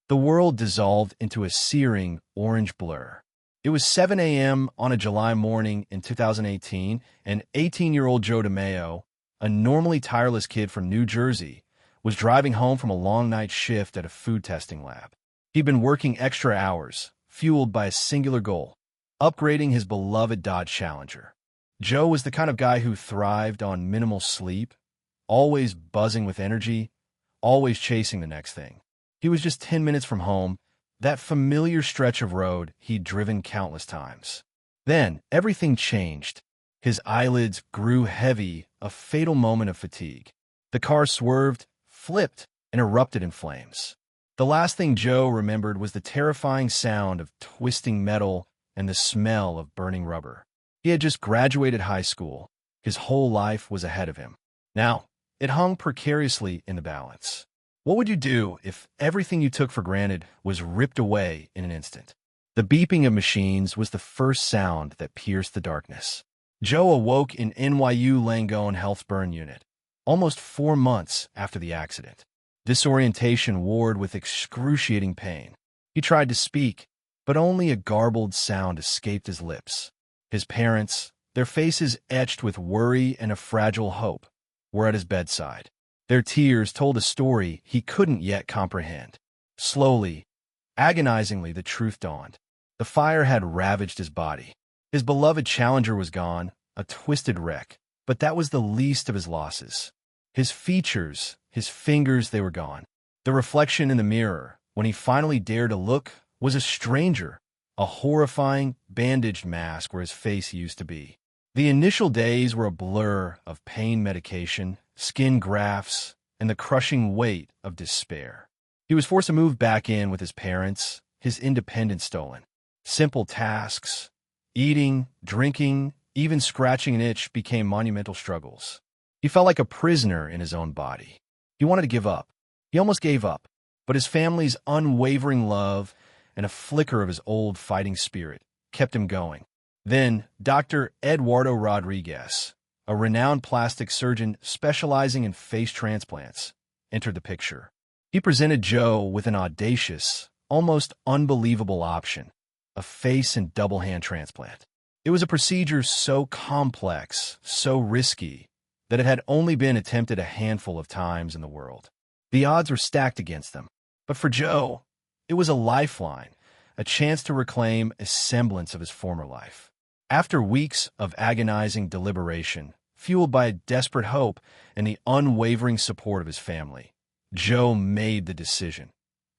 The world dissolved into a searing orange blur. It was 7 a.m. on a July morning in 2018, and 18-year-old Joe DiMeo, a normally tireless kid from New Jersey, was driving home from a long night shift at a food testing lab. He'd been working extra hours, fueled by a singular goal: upgrading his beloved Dodge Challenger. Joe was the kind of guy who thrived on minimal sleep, always buzzing with energy, always chasing the next thing. He was just 10 minutes from home, that familiar stretch of road he'd driven countless times. Then, everything changed. His eyelids grew heavy, a fatal moment of fatigue. The car swerved, flipped, and erupted in flames. The last thing Joe remembered was the terrifying sound of twisting metal and the smell of burning rubber. He had just graduated high school. His whole life was ahead of him. Now, it hung precariously in the balance. What would you do if everything you took for granted was ripped away in an instant? The beeping of machines was the first sound that pierced the darkness. Joe awoke in NYU Langone Health's burn unit, almost 4 months after the accident. Disorientation warred with excruciating pain. He tried to speak, but only a garbled sound escaped his lips. His parents, their faces etched with worry and a fragile hope, were at his bedside. Their tears told a story he couldn't yet comprehend. Slowly, agonizingly, the truth dawned. The fire had ravaged his body. His beloved Challenger was gone, a twisted wreck, but that was the least of his losses. His features, his fingers, they were gone. The reflection in the mirror, when he finally dared to look, was a stranger, a horrifying, bandaged mask where his face used to be. The initial days were a blur of pain medication, skin grafts, and the crushing weight of despair. He was forced to move back in with his parents, his independence stolen. Simple tasks, eating, drinking, even scratching an itch became monumental struggles. He felt like a prisoner in his own body. He wanted to give up. He almost gave up, but his family's unwavering love and a flicker of his old fighting spirit kept him going. Then, Dr. Eduardo Rodriguez, a renowned plastic surgeon specializing in face transplants, entered the picture. He presented Joe with an audacious, almost unbelievable option: a face and double hand transplant. It was a procedure so complex, so risky, that it had only been attempted a handful of times in the world. The odds were stacked against them. But for Joe, it was a lifeline, a chance to reclaim a semblance of his former life. After weeks of agonizing deliberation, fueled by a desperate hope and the unwavering support of his family, Joe made the decision.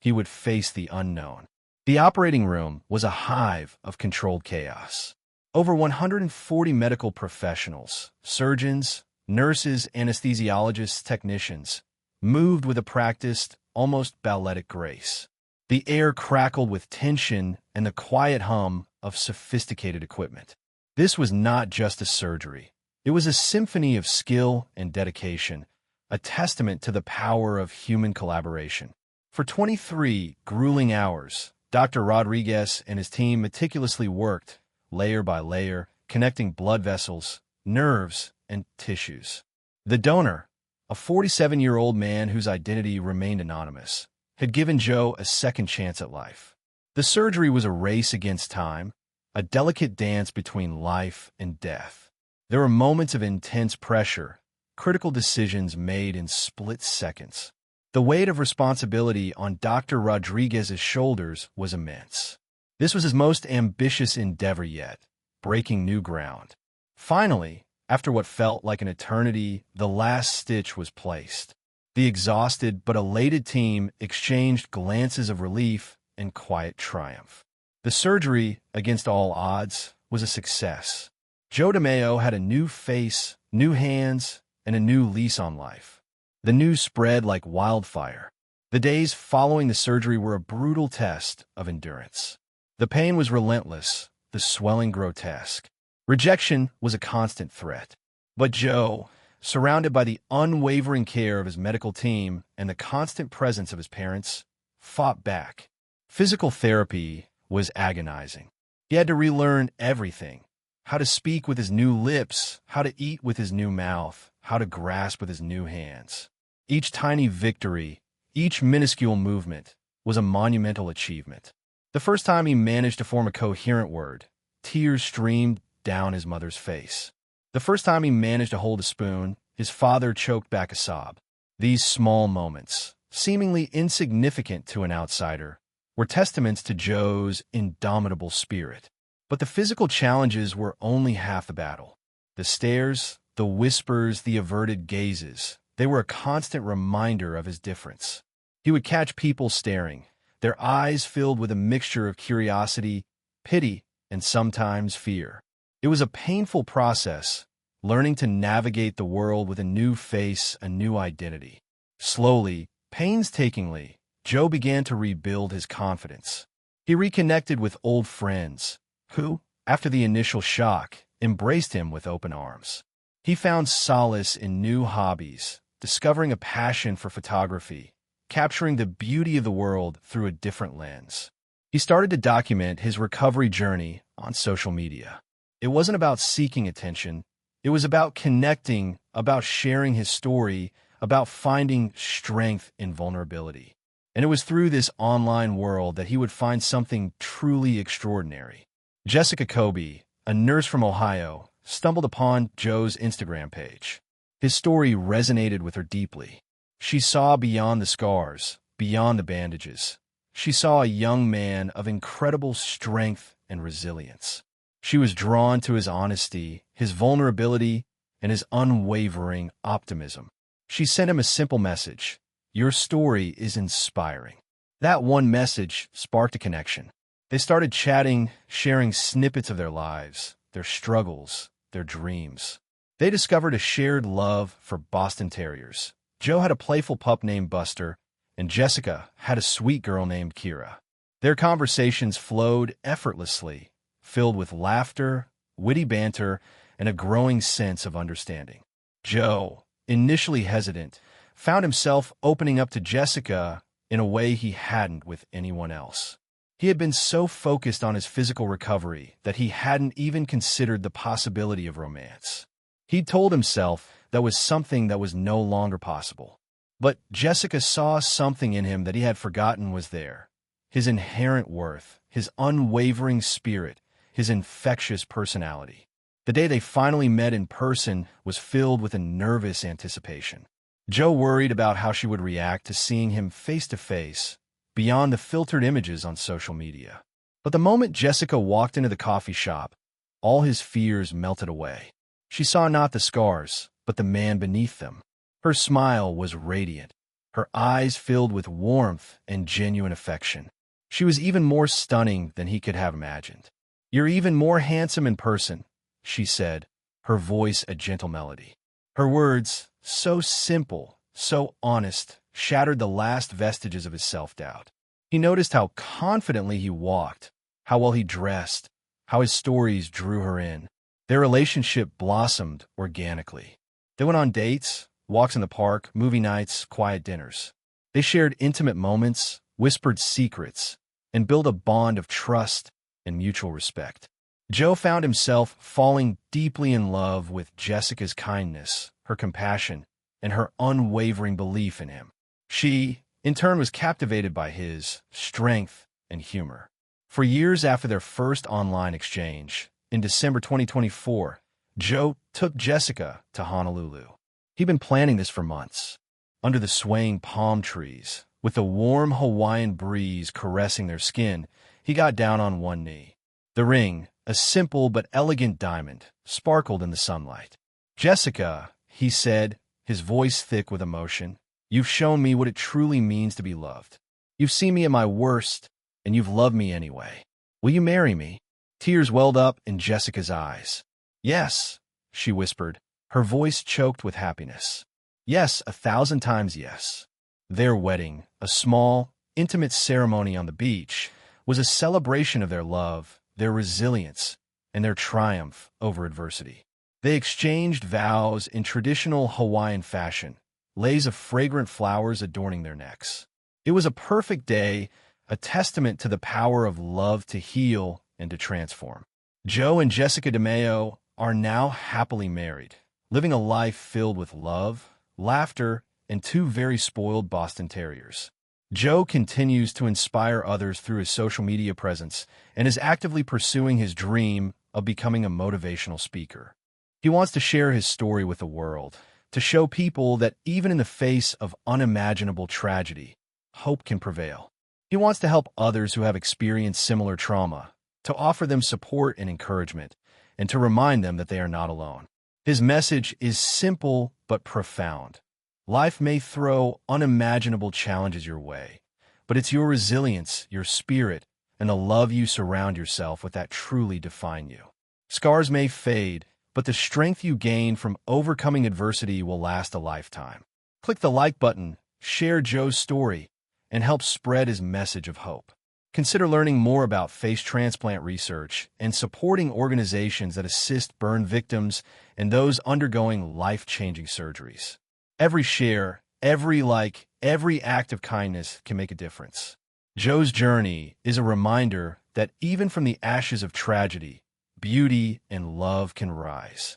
He would face the unknown. The operating room was a hive of controlled chaos. Over 140 medical professionals, surgeons, nurses, anesthesiologists, technicians, moved with a practiced, almost balletic grace. The air crackled with tension and the quiet hum of sophisticated equipment. This was not just a surgery. It was a symphony of skill and dedication, a testament to the power of human collaboration. For 23 grueling hours, Dr. Rodriguez and his team meticulously worked, layer by layer, connecting blood vessels, nerves, and tissues. The donor, a 47-year-old man whose identity remained anonymous, had given Joe a second chance at life. The surgery was a race against time, a delicate dance between life and death. There were moments of intense pressure, critical decisions made in split seconds. The weight of responsibility on Dr. Rodriguez's shoulders was immense. This was his most ambitious endeavor yet, breaking new ground. Finally, after what felt like an eternity, the last stitch was placed. The exhausted but elated team exchanged glances of relief and quiet triumph. The surgery, against all odds, was a success. Joe DiMeo had a new face, new hands, and a new lease on life. The news spread like wildfire. The days following the surgery were a brutal test of endurance. The pain was relentless, the swelling grotesque. Rejection was a constant threat. But Joe, surrounded by the unwavering care of his medical team and the constant presence of his parents, fought back. Physical therapy was agonizing. He had to relearn everything: how to speak with his new lips, how to eat with his new mouth, how to grasp with his new hands. Each tiny victory, each minuscule movement, was a monumental achievement. The first time he managed to form a coherent word, tears streamed down his mother's face. The first time he managed to hold a spoon, his father choked back a sob. These small moments, seemingly insignificant to an outsider, were testaments to Joe's indomitable spirit. But the physical challenges were only half the battle. The stares, the whispers, the averted gazes, they were a constant reminder of his difference. He would catch people staring, their eyes filled with a mixture of curiosity, pity, and sometimes fear. It was a painful process, learning to navigate the world with a new face, a new identity. Slowly, painstakingly, Joe began to rebuild his confidence. He reconnected with old friends, who, after the initial shock, embraced him with open arms. He found solace in new hobbies, discovering a passion for photography, capturing the beauty of the world through a different lens. He started to document his recovery journey on social media. It wasn't about seeking attention. It was about connecting, about sharing his story, about finding strength in vulnerability. And it was through this online world that he would find something truly extraordinary. Jessica Kobe, a nurse from Ohio, stumbled upon Joe's Instagram page. His story resonated with her deeply. She saw beyond the scars, beyond the bandages. She saw a young man of incredible strength and resilience. She was drawn to his honesty, his vulnerability, and his unwavering optimism. She sent him a simple message: "Your story is inspiring." That one message sparked a connection. They started chatting, sharing snippets of their lives, their struggles, their dreams. They discovered a shared love for Boston Terriers. Joe had a playful pup named Buster, and Jessica had a sweet girl named Kira. Their conversations flowed effortlessly, filled with laughter, witty banter, and a growing sense of understanding. Joe, initially hesitant, found himself opening up to Jessica in a way he hadn't with anyone else. He had been so focused on his physical recovery that he hadn't even considered the possibility of romance. He'd told himself that was something that was no longer possible. But Jessica saw something in him that he had forgotten was there. His inherent worth, his unwavering spirit, his infectious personality. The day they finally met in person was filled with a nervous anticipation. Joe worried about how she would react to seeing him face to face, beyond the filtered images on social media. But the moment Jessica walked into the coffee shop, all his fears melted away. She saw not the scars, but the man beneath them. Her smile was radiant, her eyes filled with warmth and genuine affection. She was even more stunning than he could have imagined. "You're even more handsome in person," she said, her voice a gentle melody. Her words, so simple, so honest, shattered the last vestiges of his self-doubt. He noticed how confidently he walked, how well he dressed, how his stories drew her in. Their relationship blossomed organically. They went on dates, walks in the park, movie nights, quiet dinners. They shared intimate moments, whispered secrets, and built a bond of trust and mutual respect. Joe found himself falling deeply in love with Jessica's kindness, her compassion, and her unwavering belief in him. She, in turn, was captivated by his strength and humor. For years after their first online exchange, in December 2024, Joe took Jessica to Honolulu. He'd been planning this for months. Under the swaying palm trees, with the warm Hawaiian breeze caressing their skin, he got down on one knee. The ring, a simple but elegant diamond, sparkled in the sunlight. "Jessica," he said, his voice thick with emotion, "you've shown me what it truly means to be loved. You've seen me at my worst, and you've loved me anyway. Will you marry me?" Tears welled up in Jessica's eyes. "Yes," she whispered, her voice choked with happiness. "Yes, 1,000 times yes." Their wedding, a small, intimate ceremony on the beach, was a celebration of their love, their resilience, and their triumph over adversity. They exchanged vows in traditional Hawaiian fashion, leis of fragrant flowers adorning their necks. It was a perfect day, a testament to the power of love to heal and to transform. Joe and Jessica DiMeo are now happily married, living a life filled with love, laughter, and two very spoiled Boston Terriers. Joe continues to inspire others through his social media presence and is actively pursuing his dream of becoming a motivational speaker. He wants to share his story with the world, to show people that even in the face of unimaginable tragedy, hope can prevail. He wants to help others who have experienced similar trauma, to offer them support and encouragement, and to remind them that they are not alone. His message is simple but profound. Life may throw unimaginable challenges your way, but it's your resilience, your spirit, and the love you surround yourself with that truly define you. Scars may fade, but the strength you gain from overcoming adversity will last a lifetime. Click the like button, share Joe's story, and help spread his message of hope. Consider learning more about face transplant research and supporting organizations that assist burn victims and those undergoing life-changing surgeries. Every share, every like, every act of kindness can make a difference. Joe's journey is a reminder that even from the ashes of tragedy, beauty and love can rise.